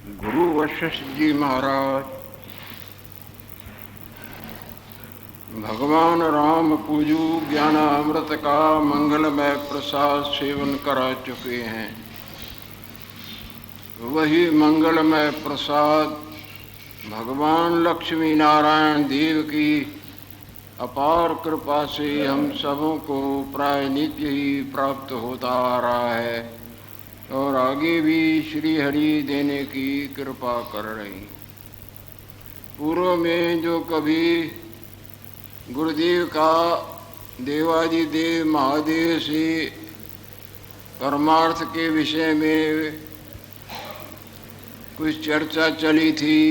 गुरु वशिष्ठ जी महाराज भगवान राम पूजू ज्ञानामृत का मंगलमय प्रसाद सेवन करा चुके हैं। वही मंगलमय प्रसाद भगवान लक्ष्मी नारायण देव की अपार कृपा से हम सबों को प्राय नित्य ही प्राप्त होता आ रहा है और आगे भी श्री हरि देने की कृपा कर रही। पूर्व में जो कभी गुरुदेव का देवादिदेव महादेव से परमार्थ के विषय में कुछ चर्चा चली थी,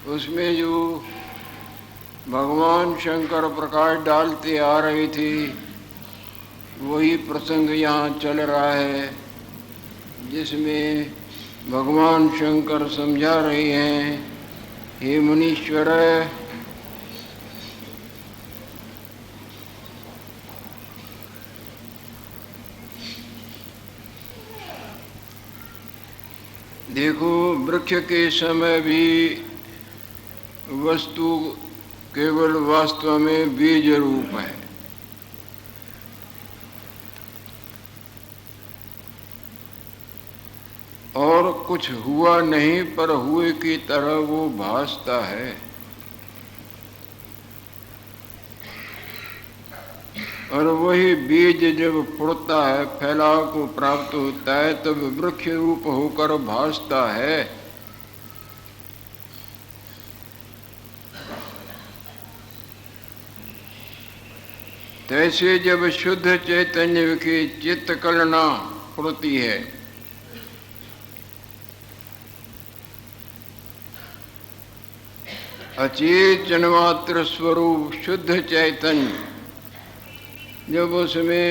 उसमें जो भगवान शंकर प्रकाश डालते आ रहे थे वही प्रसंग यहाँ चल रहा है, जिसमें भगवान शंकर समझा रहे हैं, हे मुनीश्वर, देखो वृक्ष के समय भी वस्तु केवल वास्तव में बीज रूप है। और कुछ हुआ नहीं पर हुए की तरह वो भासता है। और वही बीज जब फुटता है, फैलाव को प्राप्त होता है, तब वृक्ष रूप होकर भासता है। तैसे जब शुद्ध चैतन्य की चित्त कलना फुटती है, अचेतनमात्र स्वरूप शुद्ध चैतन्य जब उसमें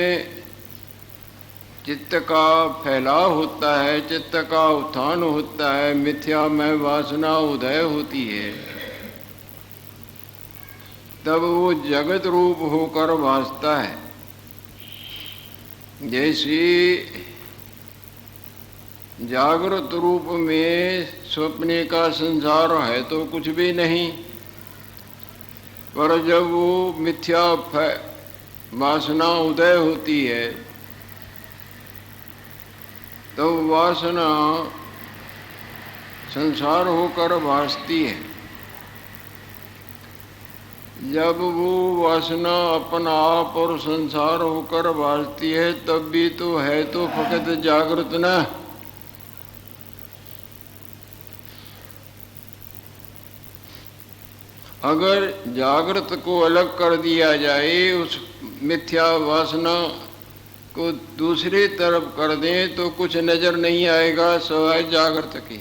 चित्त का फैलाव होता है, चित्त का उत्थान होता है, मिथ्यामय वासना उदय होती है, तब वो जगत रूप होकर भासता है। जैसे जागृत रूप में स्वप्ने का संसार है तो कुछ भी नहीं, पर जब वो मिथ्या वासना उदय होती है तो वासना संसार होकर भासती है। जब वो वासना अपना आप और संसार होकर भासती है तब भी तो है तो फकत जागृत न। अगर जागृत को अलग कर दिया जाए, उस मिथ्या वासना को दूसरी तरफ कर दें तो कुछ नजर नहीं आएगा सवाए जागृत की।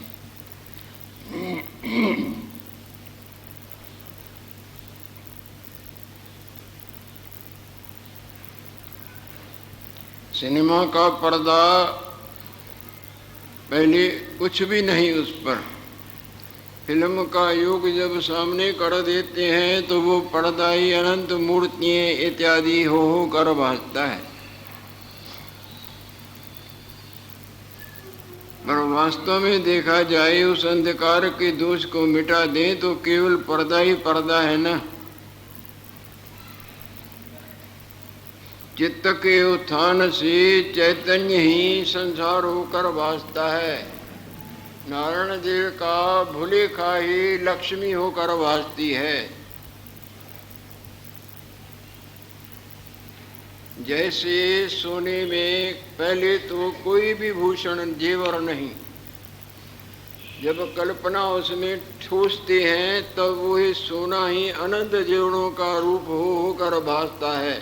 सिनेमा का पर्दा पहले कुछ भी नहीं, उस पर फिल्म का युग जब सामने कर देते हैं तो वो पर्दा ही अनंत मूर्तियां इत्यादि हो कर भासता है। पर वास्तव में देखा जाए उस अंधकार के दोष को मिटा दें तो केवल पर्दा ही पर्दा है ना। चित्त के उत्थान से चैतन्य ही संसार होकर भासता है। नारायण देव का भूलेखा ही लक्ष्मी होकर भासती है। जैसे सोने में पहले तो कोई भी भूषण जेवर नहीं, जब कल्पना उसमें ठूसते हैं तब वही सोना ही अनंत जेवरों का रूप होकर भासता है।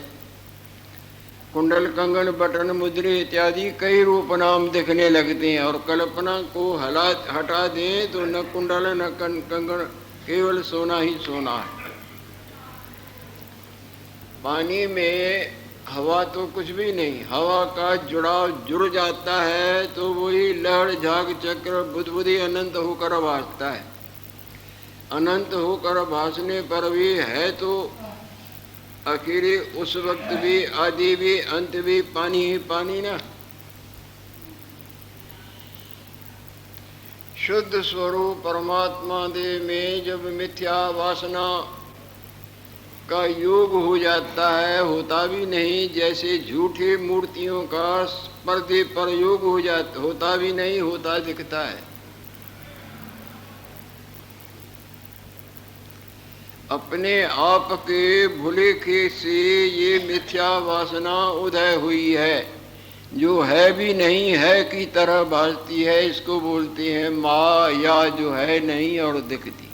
कुंडल, कंगन, बटन, मुद्रे इत्यादि कई रूप नाम दिखने लगते हैं और कल्पना को हटा दें तो न कुंडल न कंगन, केवल सोना ही सोना है। पानी में हवा तो कुछ भी नहीं, हवा का जुड़ाव जुड़ जाता है तो वही लहर, झाग, चक्र, बुदबुदी अनंत होकर भासता है। अनंत होकर भासने पर भी है तो आखिरी उस वक्त भी, आदि भी, अंत भी पानी ही पानी ना। शुद्ध स्वरूप परमात्मा देव में जब मिथ्या वासना का योग हो जाता है, होता भी नहीं, जैसे झूठे मूर्तियों का पर्दे पर योग हो जाता, होता भी नहीं, होता दिखता है। अपने आप के भुलेखे से ये मिथ्या वासना उदय हुई है, जो है भी नहीं है की तरह भासती है। इसको बोलते हैं माया, जो है नहीं और दिखती है।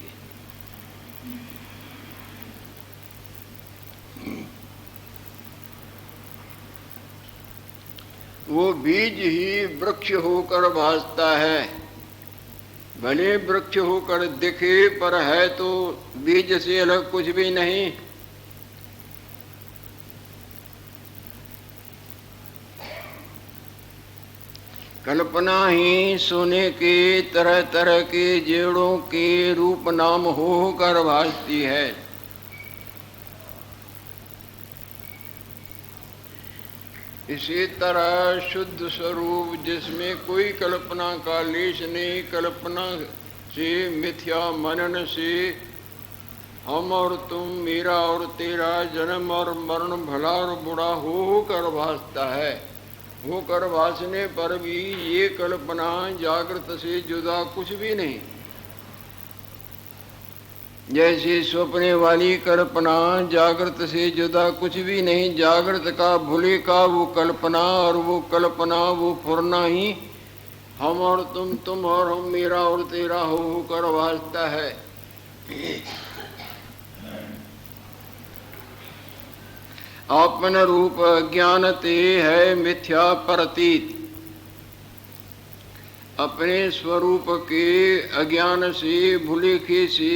वो बीज ही वृक्ष होकर भासता है। भले वृक्ष होकर दिखे, पर है तो बीज से अलग कुछ भी नहीं। कल्पना ही सोने के तरह तरह के जेड़ों के रूप नाम होकर भासती है। इसी तरह शुद्ध स्वरूप जिसमें कोई कल्पना का लेश नहीं, कल्पना से मिथ्या मनन से हम और तुम, मेरा और तेरा, जन्म और मरण, भला और बुरा होकर भासता है। होकर भासने पर भी ये कल्पना जागृत से जुदा कुछ भी नहीं। जैसे स्वप्ने वाली कल्पना जागृत से जुदा कुछ भी नहीं। जागृत का भूले का वो कल्पना, और वो कल्पना वो फुरना ही हम और तुम और हम, मेरा और तेरा होकर भासता है। आपन रूप ज्ञान ते है मिथ्या प्रतीत। अपने स्वरूप के अज्ञान से, भुलेखे से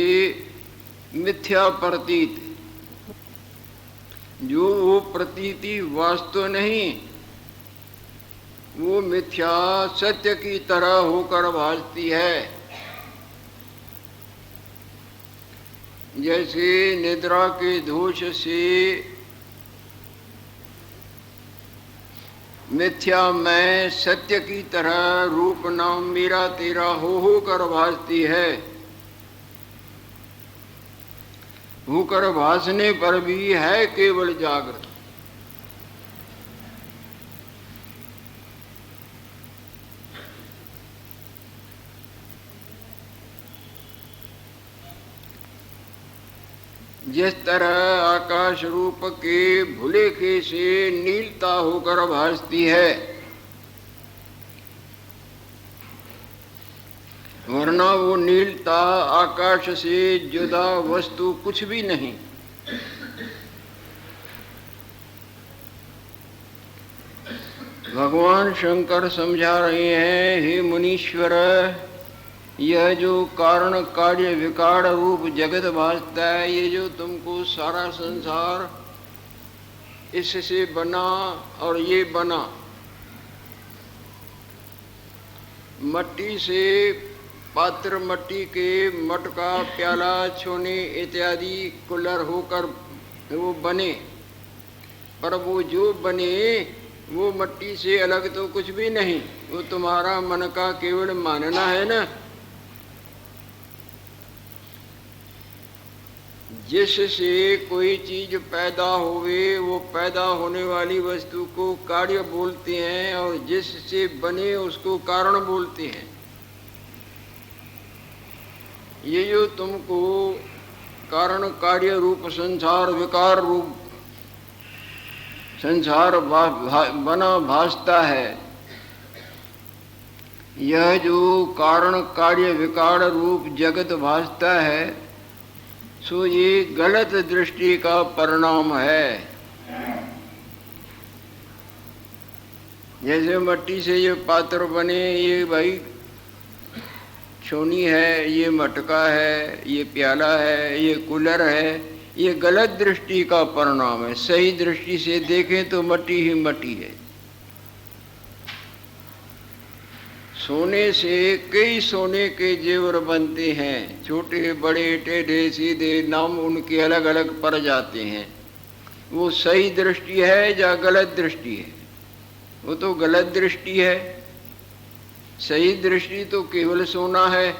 मिथ्या प्रतीत, जो वो प्रतीति वास्तव नहीं, वो मिथ्या सत्य की तरह होकर भासती है। जैसे निद्रा के दोष से मिथ्या मैं सत्य की तरह रूप नाम मेरा तेरा होकर भासती है। होकर भासने पर भी है केवल जागृत। जिस तरह आकाश रूप के भुलेखे से नीलता होकर भासती है, वरना वो नीलता आकाश से जुदा वस्तु कुछ भी नहीं। भगवान शंकर समझा रहे हैं, हे मुनीश्वर, यह जो कारण कार्य विकार रूप जगत भासता है, ये जो तुमको सारा संसार इससे बना और ये बना, मट्टी से पात्र, मट्टी के मटका, प्याला, छोने इत्यादि कुल्हड़ होकर वो बने, पर वो जो बने वो मट्टी से अलग तो कुछ भी नहीं। वो तुम्हारा मन का केवल मानना है ना। जिससे कोई चीज पैदा होवे, वो पैदा होने वाली वस्तु को कार्य बोलते हैं, और जिससे बने उसको कारण बोलते हैं। ये जो तुमको कारण कार्य रूप संसार, विकार रूप संसार बना भासता है, यह जो कारण कार्य विकार रूप जगत भासता है, सो ये गलत दृष्टि का परिणाम है। जैसे मट्टी से ये पात्र बने, ये भाई छोनी है, ये मटका है, ये प्याला है, ये कुल्हड़ है, ये गलत दृष्टि का परिणाम है। सही दृष्टि से देखें तो मट्टी ही मट्टी है। सोने से कई सोने के जेवर बनते हैं, छोटे बड़े टेढ़े सीधे, नाम उनके अलग अलग पड़ जाते हैं। वो सही दृष्टि है या गलत दृष्टि है? वो तो गलत दृष्टि है। सही दृष्टि तो केवल सोना है।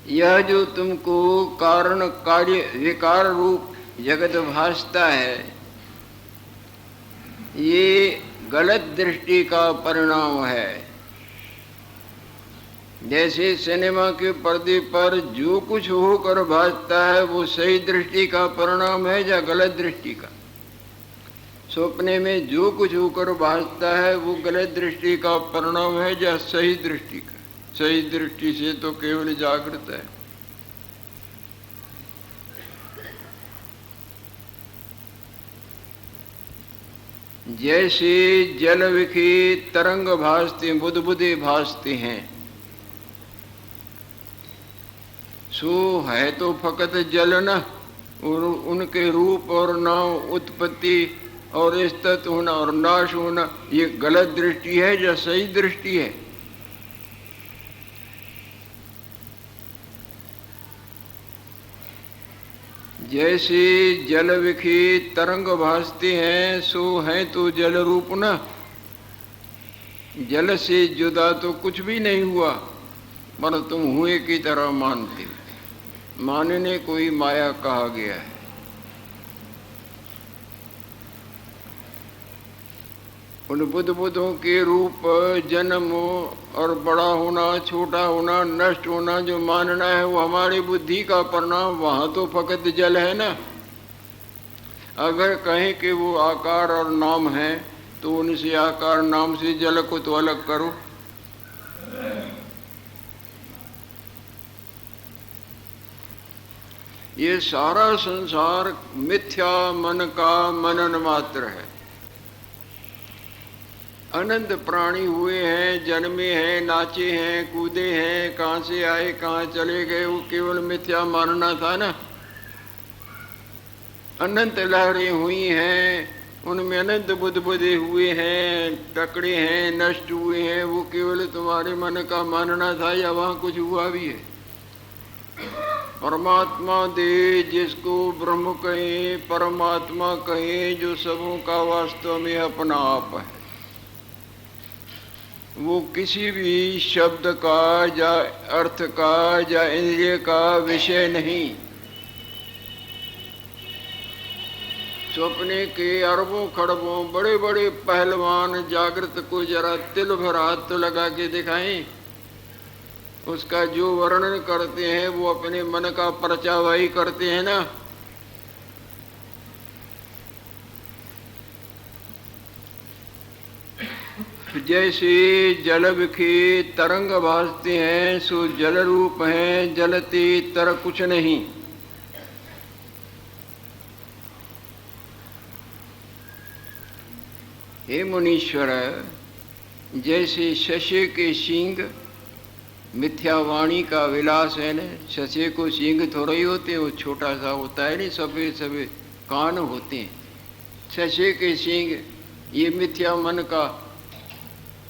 यह जो तुमको कारण कार्य विकार रूप जगत भासता है, ये गलत दृष्टि का परिणाम है। जैसे सिनेमा के पर्दे पर जो कुछ होकर भासता है वो सही दृष्टि का परिणाम है या गलत दृष्टि का। सपने में जो कुछ होकर भासता है वो गलत दृष्टि का परिणाम है या सही दृष्टि का। सही दृष्टि से तो केवल जागृत है। जैसे जल विखी तरंग भासते बुदबुदे भासते हैं, सो है तो फकत जल न, और उनके रूप और नाम, उत्पत्ति और स्थित होना और नाश होना, ये गलत दृष्टि है या सही दृष्टि है? जैसे जल विखी तरंग भासते हैं, सो है तो जल रूप न, जल से जुदा तो कुछ भी नहीं हुआ, पर तुम हुए की तरह मानते हो। मानने कोई माया कहा गया है। उन बुद्धों के रूप, जन्म और बड़ा होना, छोटा होना, नष्ट होना जो मानना है वो हमारी बुद्धि का परिणाम। वहां तो फकत जल है ना। अगर कहें कि वो आकार और नाम है तो उनसे आकार नाम से जल को तो अलग करो। ये सारा संसार मिथ्या मन का मनन मात्र है। अनंत प्राणी हुए हैं, जन्मे हैं, नाचे हैं, कूदे हैं, कहाँ से आए कहाँ चले गए, वो केवल मिथ्या मानना था ना। अनंत लहरें हुई हैं, उनमें अनंत बुद्धे हुए हैं, टकरे हैं, नष्ट हुए हैं, वो केवल तुम्हारे मन का मानना था या वहाँ कुछ हुआ भी है? परमात्मा दे जिसको ब्रह्म कहे, परमात्मा कहे, जो सबों का वास्तव में अपना आप है, वो किसी भी शब्द का या अर्थ का या इंद्रिय का विषय नहीं। सपने के अरबों खरबों बड़े बड़े पहलवान जागृत को जरा तिल भर हाथ तो लगा के दिखाएं, उसका जो वर्णन करते हैं वो अपने मन का परचावाई करते हैं ना। जैसे जल विखी तरंग भासते हैं, सो जल रूप हैं, जलते तर कुछ नहीं। हे मुनीश्वर, जैसे शशे के सींग मिथ्यावाणी का विलास है न। शशे को सींग थोड़े ही होते, वो छोटा सा होता है नहीं, सफेद सफेद कान होते हैं। शशे के सींग ये मिथ्या मन का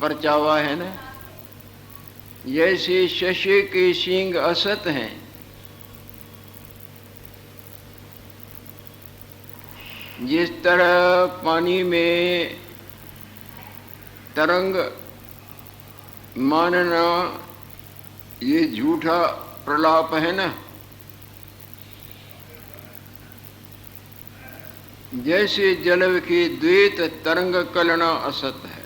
परचावा है ना। जैसे शशे के सींग असत हैं, जिस तरह पानी में तरंग मानना ये झूठा प्रलाप है ना। जैसे जल की द्वैत तरंग कलना असत है।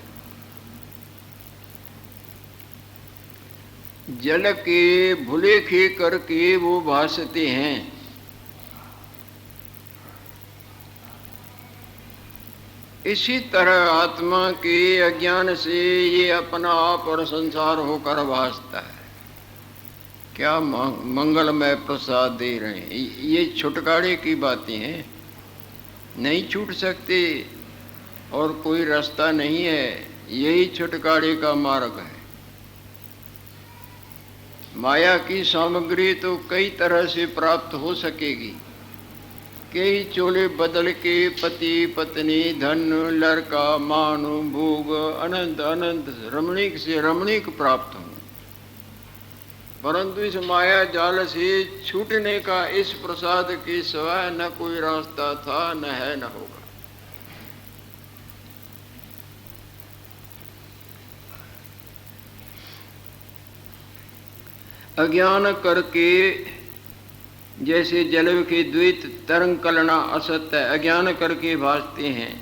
जल के भुलेखे करके वो भासते हैं। इसी तरह आत्मा के अज्ञान से ये अपना आप और संसार होकर भासता है। क्या मंगलमय प्रसाद दे रहे हैं। ये छुटकारे की बातें हैं, नहीं छूट सकते और कोई रास्ता नहीं है। यही छुटकारे का मार्ग है। माया की सामग्री तो कई तरह से प्राप्त हो सकेगी। कई चोले बदल के पति पत्नी धन लड़का मान भोग अनंत अनंत रमणीक से रमणीक प्राप्त हों। परंतु इस माया जाल से छूटने का इस प्रसाद के सिवाय न कोई रास्ता था, न है, न होगा। अज्ञान करके जैसे जल के द्वैत तरंग कलना असत्य है, अज्ञान करके भासते हैं।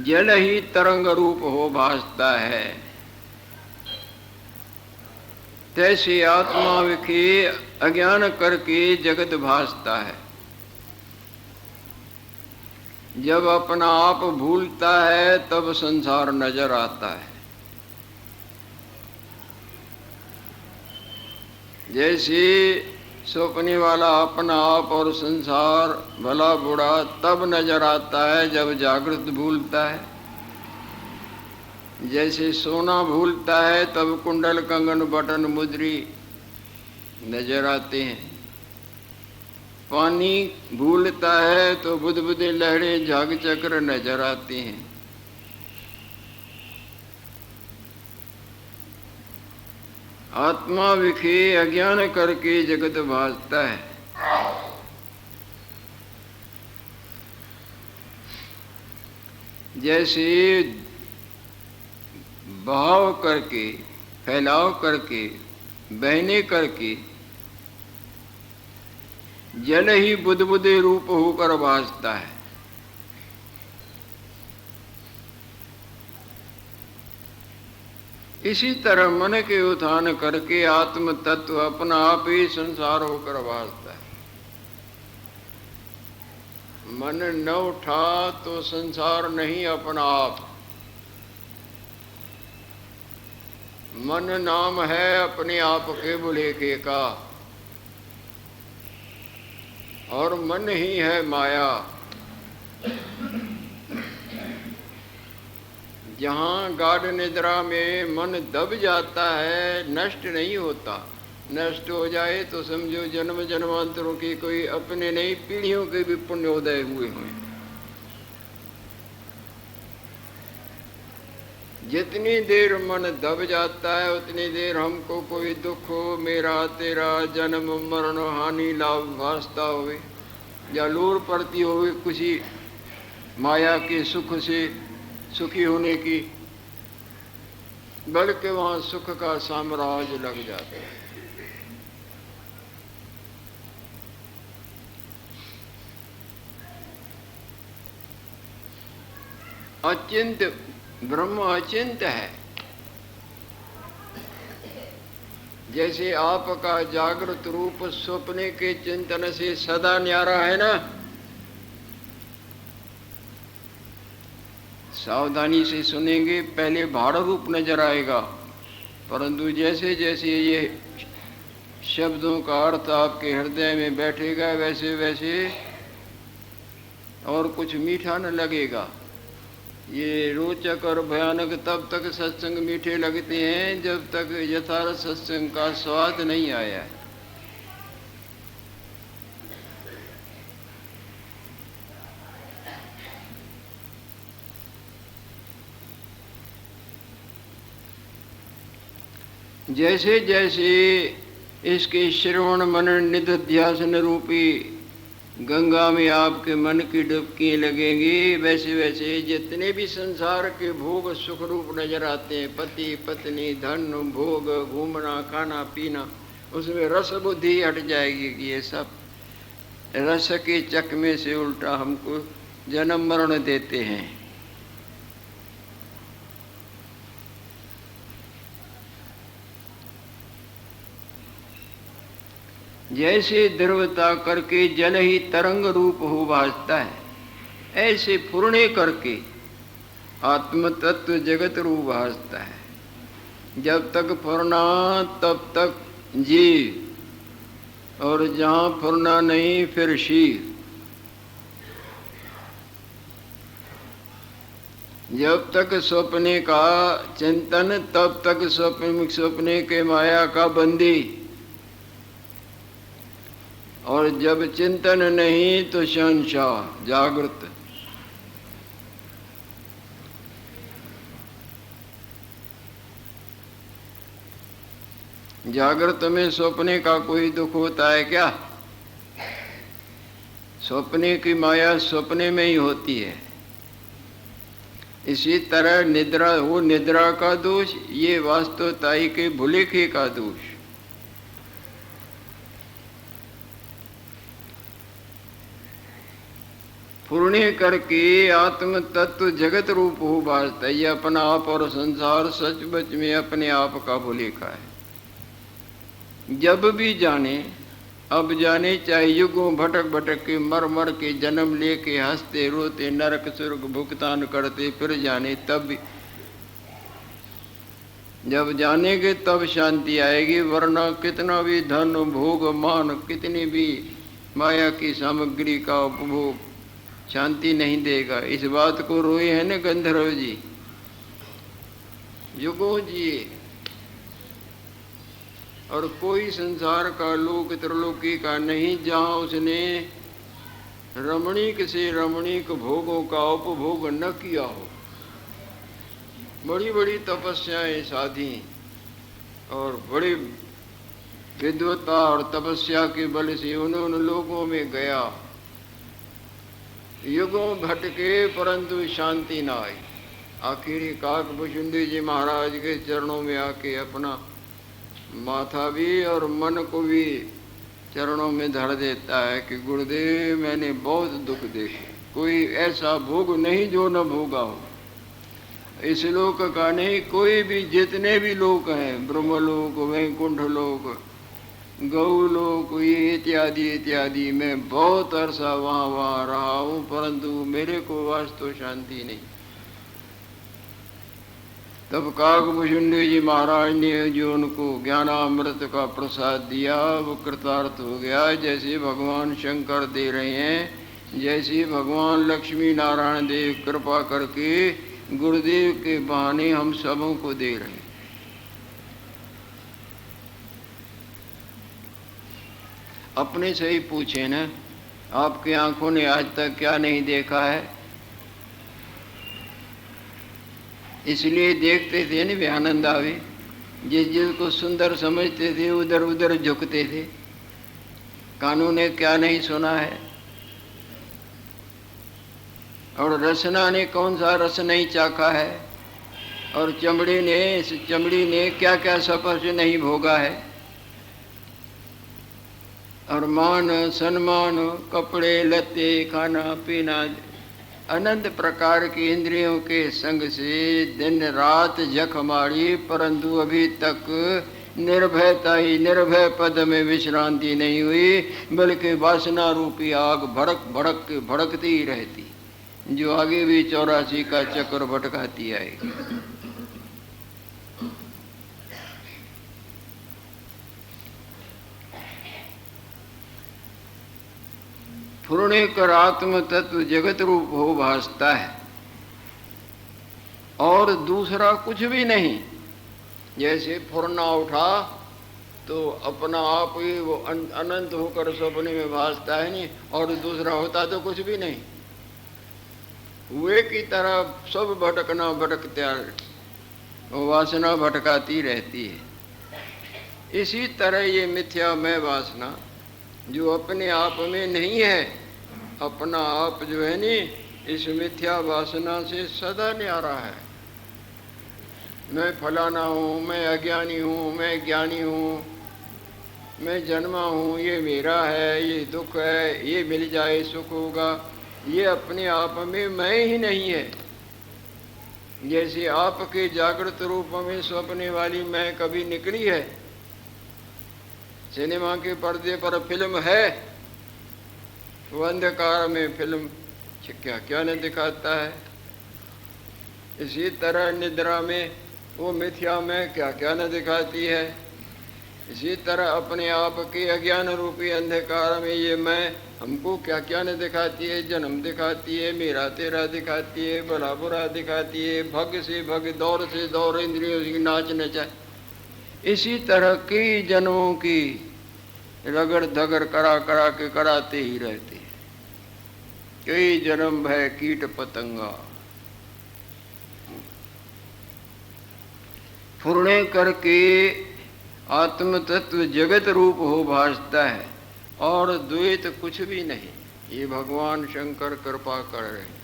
जल ही तरंग रूप हो भासता है, तैसे आत्मा विखे अज्ञान करके जगत भासता है। जब अपना आप भूलता है तब संसार नजर आता है। जैसे सोचने वाला अपना आप और संसार भला बुरा तब नजर आता है जब जागृत भूलता है। जैसे सोना भूलता है तब कुंडल कंगन बटन मुद्री नजर आते हैं। पानी भूलता है तो बुदबुदे लहरें झाग चक्र नजर आते हैं। आत्मा विखे अज्ञान करके जगत भासता है। जैसे बहाव करके, फैलाव करके, बहने करके जल ही बुदबुदे रूप होकर भासता है। इसी तरह मन के उत्थान करके आत्म तत्व अपना आप ही संसार होकर भासता है। मन न उठा तो संसार नहीं अपना आप। मन नाम है अपने आप के बुलेखे का, और मन ही है माया। जहाँ गाढ़ निद्रा में मन दब जाता है, नष्ट नहीं होता। नष्ट हो जाए तो समझो जन्म जन्मांतरों की कोई अपने नहीं, पीढ़ियों के भी पुण्योदय हुए हुए। जितनी देर मन दब जाता है उतनी देर हमको कोई दुख हो, मेरा तेरा जन्म मरण हानि लाभ भासता हुए, या लोर पड़ती हुई किसी माया के सुख से सुखी होने की, बल्कि वहां सुख का साम्राज्य लग जाता है। अचिंत ब्रह्म अचिंत है। जैसे आपका जागृत रूप स्वप्ने के चिंतन से सदा न्यारा है ना, सावधानी से सुनेंगे पहले भाड़ रूप नजर आएगा, परंतु जैसे जैसे ये शब्दों का अर्थ आपके हृदय में बैठेगा वैसे वैसे और कुछ मीठा न लगेगा। ये रोचक और भयानक तब तक सत्संग मीठे लगते हैं जब तक यथार्थ सत्संग का स्वाद नहीं आया है। जैसे जैसे इसके श्रवण मनन निधिध्यासन रूपी गंगा में आपके मन की डुबकी लगेंगी, वैसे वैसे जितने भी संसार के भोग सुख रूप नजर आते हैं, पति पत्नी धन भोग घूमना खाना पीना, उसमें रस बुद्धि हट जाएगी कि ये सब रस के चकमे से उल्टा हमको जन्म मरण देते हैं। जैसे द्रवता करके जल ही तरंग रूप हो भासता है, ऐसे पूर्णे करके आत्म तत्व जगत रूप भासता है। जब तक फुरना तब तक जीव, और जहाँ फुरना नहीं फिर शीर। जब तक सपने का चिंतन तब तक सपने के माया का बंदी, और जब चिंतन नहीं तो शहंशाह जागृत। जागृत में सपने का कोई दुख होता है क्या? सपने की माया सपने में ही होती है। इसी तरह निद्रा, वो निद्रा का दोष, ये वास्तवताई के भुलेखे का दोष। पूर्ण करके आत्म तत्व जगत रूप हो भासता है। ये अपना आप और संसार सचमुच में अपने आप का भुलेखा है। जब भी जाने, अब जाने चाहे युगों भटक भटक के मर मर के जन्म लेके हंसते रोते नरक स्वर्ग भुगतान करते फिर जाने, तब भी जब जानेंगे तब शांति आएगी। वरना कितना भी धन भोग मान, कितनी भी माया की सामग्री का उपभोग शांति नहीं देगा। इस बात को रोए हैं न गंधर्व जी, युगों जी। और कोई संसार का लोक त्रिलोकी का नहीं जहाँ उसने रमणीक से रमणीक भोगों का उपभोग न किया हो। बड़ी बड़ी तपस्याएं साधी और बड़ी विद्वता और तपस्या के बल से उन्होंने लोगों में गया, युगों भटके परंतु शांति न आई। आखिरी काकभूषुंडी जी महाराज के चरणों में आके अपना माथा भी और मन को भी चरणों में धर देता है कि गुरुदेव मैंने बहुत दुख देखे, कोई ऐसा भोग नहीं जो न भोगा हो। इस लोक का नहीं, कोई भी जितने भी लोक हैं, ब्रह्मलोक, वैकुंठ लोक, गौलोक, ये इत्यादि इत्यादि, मैं बहुत अरसा वहाँ रहा हूँ परंतु मेरे को वास्तव शांति नहीं। तब काकभूषुंडी जी महाराज ने जो उनको ज्ञानामृत का प्रसाद दिया वो कृतार्थ हो गया। जैसे भगवान शंकर दे रहे हैं, जैसे भगवान लक्ष्मी नारायण देव कृपा करके गुरुदेव के बहाने हम सबों को दे रहे हैं। अपने से ही पूछे न, आपकी आंखों ने आज तक क्या नहीं देखा है? इसलिए देखते थे न वे आनंद आवे। जिस जिसको सुंदर समझते थे उधर उधर झुकते थे। कानों ने क्या नहीं सुना है? और रसना ने कौन सा रस नहीं चाखा है? और चमड़ी ने क्या क्या स्पर्श नहीं भोगा है? और मान सम्मान, कपड़े लत्ते, खाना पीना, अनंत प्रकार की इंद्रियों के संग से दिन रात जख मारी परंतु अभी तक निर्भयता ही निर्भय पद में विश्रांति नहीं हुई, बल्कि वासना रूपी आग भड़क भड़क के भड़कती ही रहती, जो आगे भी 84 का चक्र भटकाती आएगी। पूर्ण कर आत्म तत्व जगत रूप हो भासता है और दूसरा कुछ भी नहीं। जैसे फुरना उठा तो अपना आप ही वो अनंत होकर सपने में भासता है नहीं, और दूसरा होता तो कुछ भी नहीं। हुए की तरह सब भटकना भटकता, वासना भटकाती रहती है। इसी तरह ये मिथ्या मैं वासना जो अपने आप में नहीं है, अपना आप जो है नी इस मिथ्या वासना से सदा न्यारा है। मैं फलाना हूँ, मैं अज्ञानी हूँ, मैं ज्ञानी हूँ, मैं जन्मा हूँ, ये मेरा है, ये दुख है, ये मिल जाए सुख होगा। ये अपने आप में मैं ही नहीं है। जैसे आपके जागृत रूप में स्वप्ने वाली मैं कभी निकली है? सिनेमा के पर्दे पर फिल्म है, वो अंधकार में फिल्म क्या क्या न दिखाता है। इसी तरह निद्रा में वो मिथ्या में क्या क्या न दिखाती है। इसी तरह अपने आप के अज्ञान रूपी अंधकार में ये मैं हमको क्या क्या न दिखाती है। जन्म दिखाती है, मेरा तेरा दिखाती है, भला बुरा दिखाती है, भग से भग, दौर से दौर, इंद्रियों की नाच नचा। इसी तरह कई जन्मों की रगड़ धगड़ करा करा के कराते ही रहते हैं। कई जन्म भय कीट पतंगा। पूर्ण करके आत्म तत्व जगत रूप हो भासता है और द्वैत कुछ भी नहीं। ये भगवान शंकर कृपा कर रहे हैं।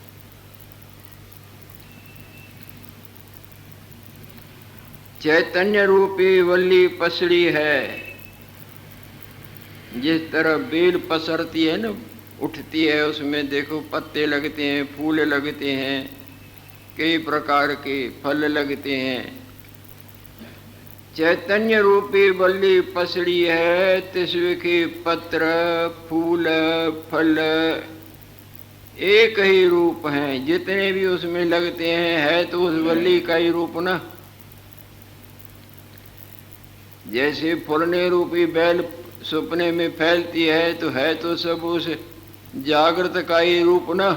चैतन्य रूपी वल्ली पसड़ी है। जिस तरह बेल पसरती है ना, उठती है, उसमें देखो पत्ते लगते हैं, फूल लगते हैं, कई प्रकार के फल लगते हैं। चैतन्य रूपी वल्ली पसड़ी है, तिसवे के पत्र फूल फल एक ही रूप हैं। जितने भी उसमें लगते हैं है तो उस वल्ली का ही रूप ना। जैसे फुलने रूपी बैल सपने में फैलती है तो सब उस जागृत का ही रूप ना।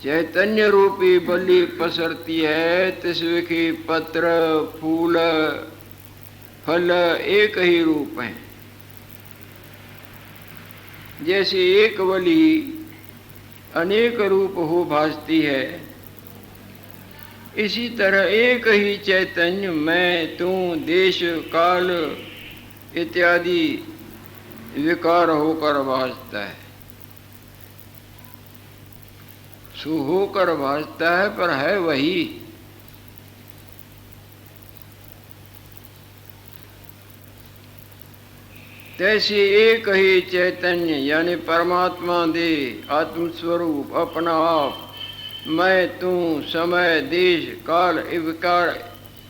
चैतन्य रूपी बलि पसरती है, तिसवे की पत्र फूल फल एक ही रूप है। जैसे एक बलि अनेक रूप हो भासती है, इसी तरह एक ही चैतन्य मैं तू देश काल इत्यादि विकार होकर भासता है। सो होकर भासता है पर है वही। तैसे एक ही चैतन्य यानी परमात्मा दे आत्मस्वरूप अपना आप मैं तू समय देश काल विकार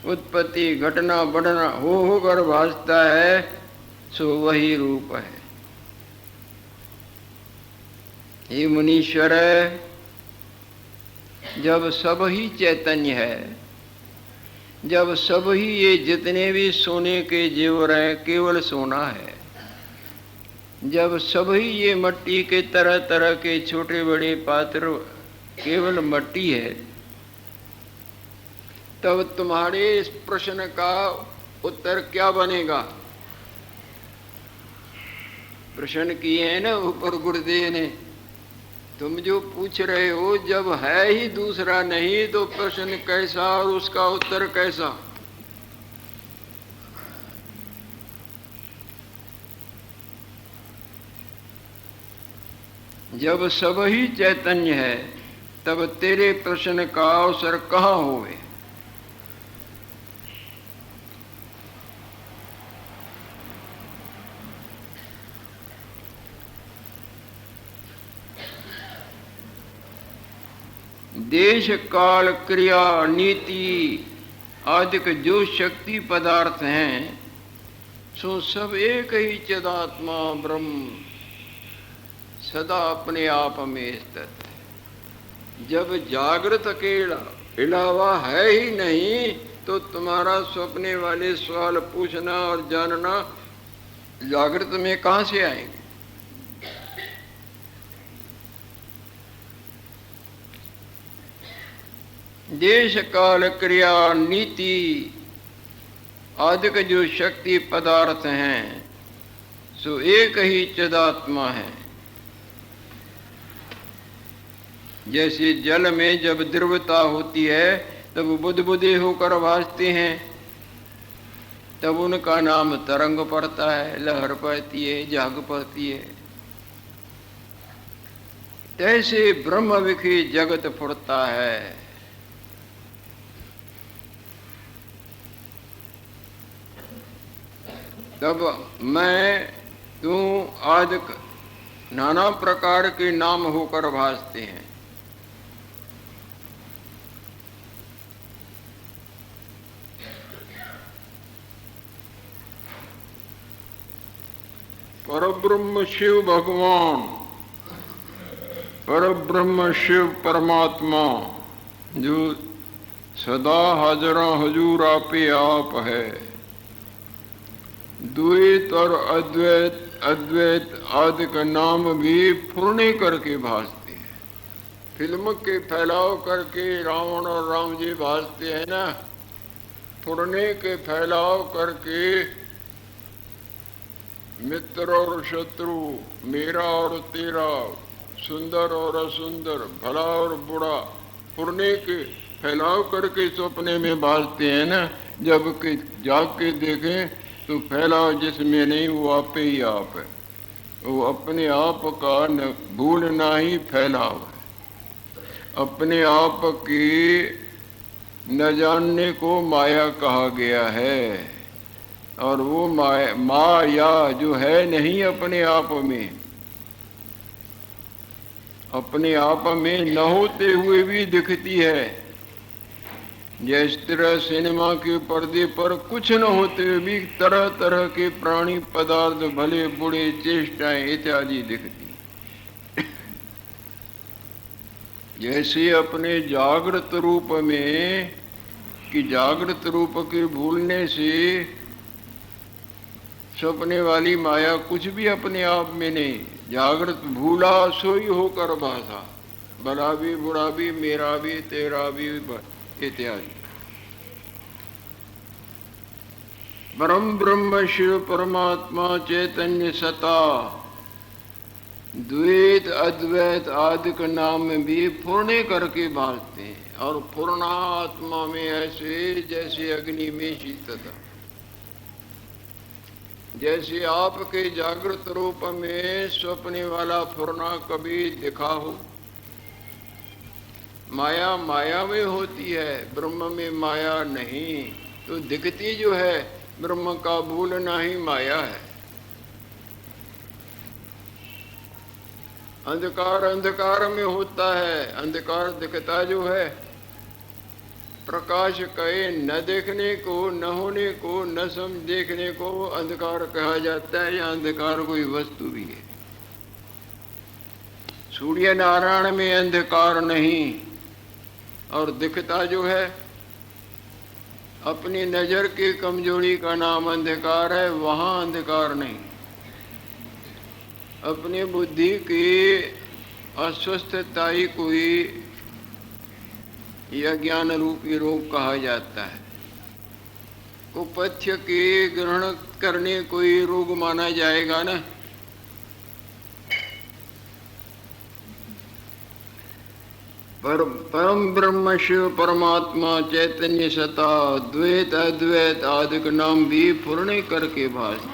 उत्पत्ति घटना बढ़ना होकर भासता है, सो वही रूप है। ये मुनीश्वर है, जब सब ही चैतन्य है, जब सब ही ये जितने भी सोने के जेवर हैं केवल सोना है, जब सब ही ये मट्टी के तरह तरह के छोटे बड़े पात्र केवल मट्टी है, तब तुम्हारे इस प्रश्न का उत्तर क्या बनेगा? प्रश्न किए हैं ना ऊपर गुरुदेव ने, तुम जो पूछ रहे हो जब है ही दूसरा नहीं तो प्रश्न कैसा और उसका उत्तर कैसा? जब सब ही चैतन्य है तब तेरे प्रश्न का अवसर कहाँ होवे? देश काल क्रिया नीति आदि जो शक्ति पदार्थ हैं सो सब एक ही चिदात्मा ब्रह्म सदा अपने आप में स्थित है। जब जागृत के अलावा है ही नहीं तो तुम्हारा सपने वाले सवाल पूछना और जानना जागृत में कहाँ से आएंगे? देश काल क्रिया नीति आदि जो शक्ति पदार्थ हैं सो एक ही चिदात्मा है। जैसे जल में जब द्रवता होती है तब बुदबुदे होकर भासते हैं, तब उनका नाम तरंग पड़ता है, लहर पड़ती है, झाग पड़ती है। तैसे ब्रह्म विखी जगत फुरता है। तब मैं तू आदि नाना प्रकार के नाम होकर भासते हैं। परब्रह्म शिव भगवान, परब्रह्म शिव परमात्मा जो सदा हाजरा हजूर आपे आप है। द्वैत और अद्वैत अद्वैत आदि का नाम भी फुरने करके भासते हैं। फिल्म के फैलाव करके रावण और राम जी भासते हैं ना, फुरने के फैलाव करके मित्र और शत्रु, मेरा और तेरा, सुंदर और असुंदर, भला और बुरा, फुरने के फैलाव करके सपने में भासते हैं ना, जबकि जाग के देखें तो फैलाव जिसमें नहीं, वो आप ही आप है। वो अपने आप का न भूलना ही फैलाव है। अपने आप की न जानने को माया कहा गया है। और वो माया जो है नहीं अपने आप में, अपने आप में न होते हुए भी दिखती है। जिस तरह सिनेमा के पर्दे पर कुछ न होते हुए भी तरह तरह के प्राणी पदार्थ, भले बुरे, चेष्टाएं इत्यादि दिखती। जैसे अपने जागृत रूप में कि जागृत रूप के भूलने से सपने वाली माया कुछ भी अपने आप में नहीं। जागृत भूला सोई होकर भाषा, बड़ा भी बुरा भी, मेरा भी तेरा भी इत्यादि। परम ब्रह्म शिव परमात्मा चैतन्य सता द्वैत अद्वैत आदि का नाम भी पूर्ण करके भासते हैं। और पूर्णात्मा में ऐसे जैसे अग्नि में शीतलता, जैसे आपके जागृत रूप में स्वप्ने वाला फुरना कभी दिखा हो। माया माया में होती है, ब्रह्म में माया नहीं। तो दिखती जो है ब्रह्म का भूलना ही माया है। अंधकार अंधकार में होता है, अंधकार दिखता जो है। प्रकाश कहे न देखने को, न होने को, न देखने को अंधकार कहा जाता है, या अंधकार कोई वस्तु भी है। सूर्य नारायण में अंधकार नहीं, और दिखता जो है अपनी नजर की कमजोरी का नाम अंधकार है, वहां अंधकार नहीं। अपनी बुद्धि की अस्वस्थता ही कोई यह ज्ञान रूपी रोग कहा जाता है। कुपथ्य के ग्रहण करने कोई रोग माना जाएगा ना। परम ब्रह्म शिव परमात्मा चैतन्य सता द्वैत अद्वैत आदि का नाम भी पूर्ण करके भासते।